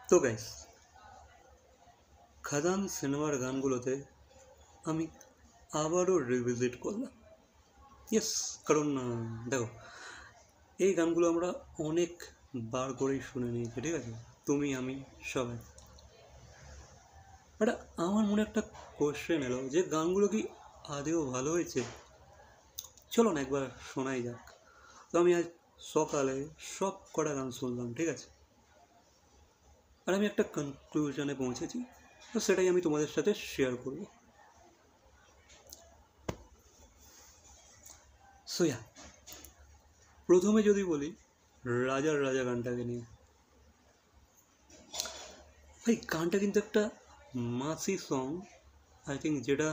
তো গাইস, খাদান সিনেমার গানগুলোতে আমি আবারও রিভিজিট করলাম। ইয়েস, কারণ দেখো, এই গানগুলো আমরা অনেক বার করেই শুনে নিয়েছি, ঠিক আছে? তুমি, আমি, সবাই। বাট আমার মনে একটা কোয়েশ্চেন এলো যে গানগুলো কি আদেও ভালো হয়েছে? চলো না একবার শোনাই যাক। তো আমি আজ সকালে সব কটা গান শুনলাম, ঠিক আছে? আর আমি একটা কনক্লুশনে পৌঁছেছি, তো সেটাই আমি তোমাদের সাথে শেয়ার করব। সোয়া, প্রথমে যদি বলি রাজার রাজা গানটাকে নিয়ে, ভাই গানটা কিন্তু একটা মাসি সং। আই থিঙ্ক যেটা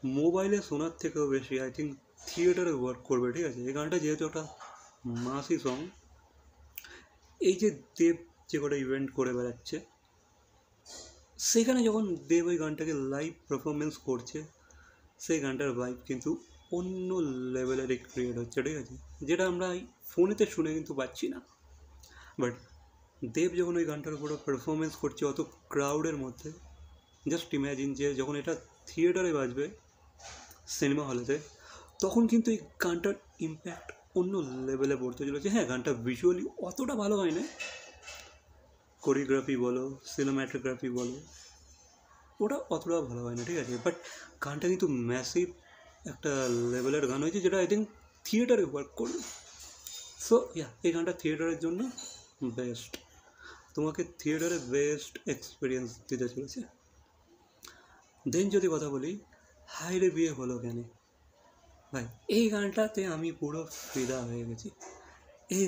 মোবাইলে শোনার থেকেও বেশি আই থিঙ্ক থিয়েটারে ওয়ার্ক করবে, ঠিক আছে? এই গানটা যেহেতু একটা মাসি সং, এই যে দেব যে কটা ইভেন্ট করে বেড়াচ্ছে, সেখানে যখন দেব ওই গানটাকে লাইভ পারফরমেন্স করছে, সেই গানটার ভাইব কিন্তু অন্য লেভেলেরই ক্রিয়েট হচ্ছে, ঠিক আছে? যেটা আমরা ফোনেতে শুনে কিন্তু পাচ্ছি না। বাট দেব যখন ওই গানটার উপরে পারফরমেন্স করছে অত ক্রাউডের মধ্যে, জাস্ট ইম্যাজিন যে যখন এটা থিয়েটারে বাজবে, সিনেমা হলেতে, তখন কিন্তু এই গানটার ইম্প্যাক্ট অন্য লেভেলে পড়তে চলেছে। হ্যাঁ, গানটা ভিজুয়ালি অতটা ভালো হয় না, কোরিওগ্রাফি বলো, সিনেমাটোগ্রাফি বলো, ওটা অতটা ভালো হয় না, ঠিক আছে? বাট গানটা কিন্তু ম্যাসিভ একটা লেভেলের গান হয়েছে, যেটা আই থিঙ্ক থিয়েটারে ওয়ার্ক করবে। সো এই গানটা থিয়েটারের জন্য বেস্ট, তোমাকে থিয়েটারে বেস্ট এক্সপিরিয়েন্স দিতে চলেছে। দেন যদি কথা বলি হায়রে বিয়ে হলো কেন, ভাই এই গানটাতে আমি পুরো ফিদা হয়ে গেছি। এই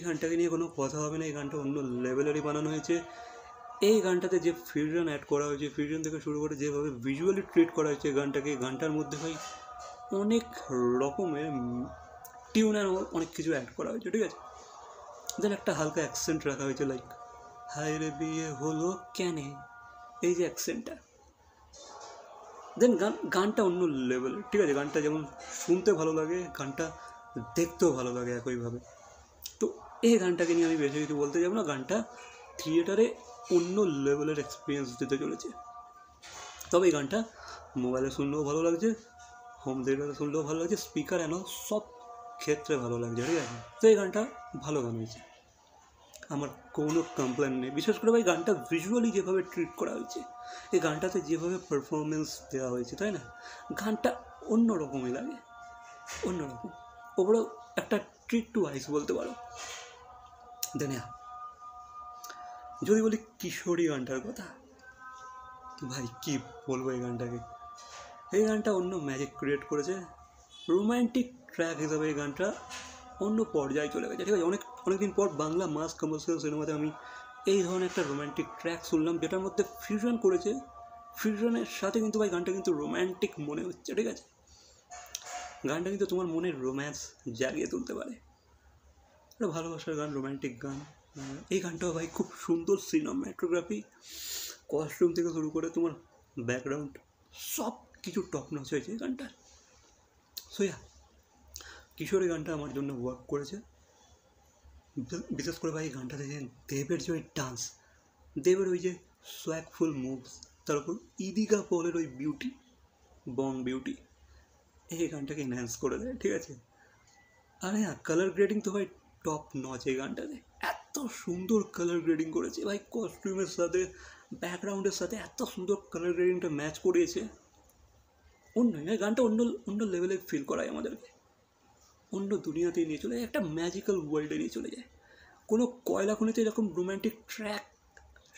গানটাকে নিয়ে কোনো কথা হবে না, এই গানটা অন্য লেভেলেরই বানানো হয়েছে। এই গানটাতে যে ফিউশন অ্যাড করা হয়েছে, ফিউশন থেকে শুরু করে যেভাবে ভিজুয়ালি ট্রিট করা হয়েছে গানটাকে, গানটার মধ্যে ভাই অনেক রকমের টিউন আর অনেক কিছু অ্যাড করা হয়েছে, ঠিক আছে? দেন একটা হালকা অ্যাকসেন্ট রাখা হয়েছে, লাইক হায়রে বিয়ে হলো কেন, এই যে অ্যাকসেন্টটা। দেন গানটা অন্য লেভেলের, ঠিক আছে? গানটা যেমন শুনতে ভালো লাগে, গানটা দেখতেও ভালো লাগে একইভাবে। তো এই গানটাকে নিয়ে আমি বেশি কিছু বলতে যাবো না। গানটা থিয়েটারে অন্য লেভেলের এক্সপিরিয়েন্স দিতে চলেছে। তবে এই গানটা মোবাইলে শুনলেও ভালো লাগছে, হোম থিয়েটারে শুনলেও ভালো লাগছে, স্পিকার এন সব ক্ষেত্রে ভালো লাগছে, ঠিক আছে? তো এই গানটা ভালো গান হয়েছে, আমার কোনো কমপ্লেন নেই। বিশেষ করে ভাই গানটা ভিজুয়ালি যেভাবে ট্রিট করা হয়েছে, এই গানটাতে যেভাবে পারফরমেন্স দেওয়া হয়েছে, তাই না? গানটা অন্যরকমই লাগে, অন্যরকম। ওপরেও একটা ট্রিট টু আইস বলতে পারো। দেন যদি বলি কিশোরী গানটার কথা, ভাই কি বলবো এই গানটাকে, এই গানটা অন্য ম্যাজিক ক্রিয়েট করেছে। রোম্যান্টিক ট্র্যাক হিসাবে এই গানটা অন্য পর্যায়ে চলে গেছে, ঠিক আছে? অনেকদিন পর বাংলা মাস কমার্শিয়াল সিনেমাতে আমি এই ধরনের একটা রোম্যান্টিক ট্র্যাক শুনলাম, যেটার মধ্যে ফিউশন করেছে। ফিউশনের সাথে কিন্তু ভাই গানটা কিন্তু রোম্যান্টিক মনে হচ্ছে, ঠিক আছে? গানটা কিন্তু তোমার মনের রোম্যান্স জাগিয়ে তুলতে পারে। একটা ভালোবাসার গান, রোম্যান্টিক গান। এই গানটাও ভাই খুব সুন্দর সিনেমাটোগ্রাফি, কস্টিউম থেকে শুরু করে তোমার ব্যাকগ্রাউন্ড, সব কিছু টপ নচ হয়েছে এই গানটার। সো কিশোরী গানটা আমার জন্য ওয়ার্ক করেছে। বিশেষ করে ভাই এই গানটাতে যে দেবের যে ওই ডান্স, দেবের ওই যে সোয়াগফুল মুভস, তার উপর ইদিকা পলের ওই বিউটি, বং বিউটি, এই গানটাকে এনহ্যান্স করে দেয়, ঠিক আছে? আর হ্যাঁ, কালার গ্রেডিং তো ভাই টপ নচ এই গানটাতে। এত সুন্দর কালার গ্রেডিং করেছে ভাই, কস্টিউমের সাথে ব্যাকগ্রাউন্ডের সাথে এত সুন্দর কালার গ্রেডিংটা ম্যাচ করিয়েছে। অন্য গানটা অন্য অন্য লেভেলে ফিল করায় আমাদেরকে, অন্য দুনিয়াতে নিয়ে চলে যায়, একটা ম্যাজিক্যাল ওয়ার্ল্ডে নিয়ে চলে যায়। কোনো কয়লা খনিতে এরকম রোম্যান্টিক ট্র্যাক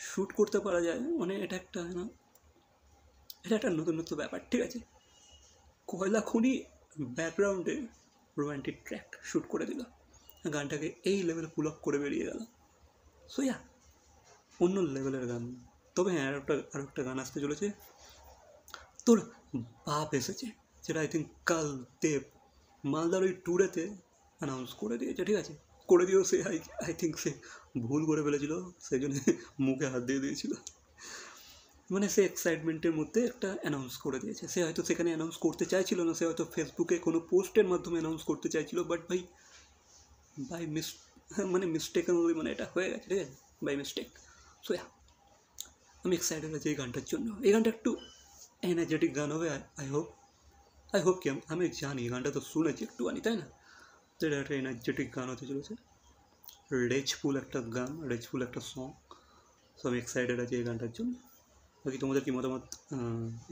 শ্যুট করতে পারা যায়, মানে এটা একটা নতুন ব্যাপার, ঠিক আছে? কয়লা খনি ব্যাকগ্রাউন্ডে রোম্যান্টিক ট্র্যাক শ্যুট করে দিল, গানটাকে এই লেভেলে পুল আপ করে বেরিয়ে গেল। সো অন্য লেভেলের গান। তবে হ্যাঁ, আরও একটা গান আসতে চলেছে, তোর বাপ এসেছে, যেটা আই থিঙ্ক কাল দেব মালদার ওই ট্যুরেতে অ্যানাউন্স করে দিয়েছে, ঠিক আছে? করে দিয়েও সে আই থিঙ্ক সে ভুল করে ফেলেছিল, সেই জন্য মুখে হাত দিয়ে দিয়েছিল। মানে সে এক্সাইটমেন্টের মধ্যে একটা অ্যানাউন্স করে দিয়েছে। সে হয়তো সেখানে অ্যানাউন্স করতে চাইছিল না, সে হয়তো ফেসবুকে কোনো পোস্টের মাধ্যমে অ্যানাউন্স করতে চাইছিল, বাট ভাই মিস্টেকেনলি মানে এটা হয়ে গেছে, ঠিক আছে? By mistake. সো আমি এক্সাইটেড আছি এই গানটার জন্য। এই গানটা একটু এনার্জেটিক গান হবে। আই হোপ কি আমি জানি গানটা তো শুনেছি একটুখানি, তাই না? তো এটা একটা এনার্জেটিক গান হতে চলেছে, রেজফুল একটা গান, রেজফুল একটা সং। সো আমি এক্সাইটেড আছি এই গানটার জন্য। বাকি তোমাদের কী মতামত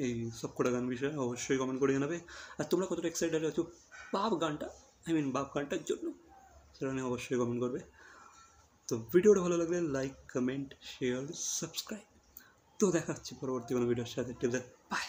এই সব কটা গান বিষয়ে অবশ্যই কমেন্ট করে জানাবে। আর তোমরা কতটা এক্সাইটেড আছো বাপ গানটার জন্য, সেটা নিয়ে অবশ্যই কমেন্ট করবে। তো ভিডিওটা ভালো লাগলে লাইক, কমেন্ট, শেয়ার, সাবস্ক্রাইব। তো দেখা হচ্ছে পরবর্তী কোনো ভিডিওর সাথে। বাই।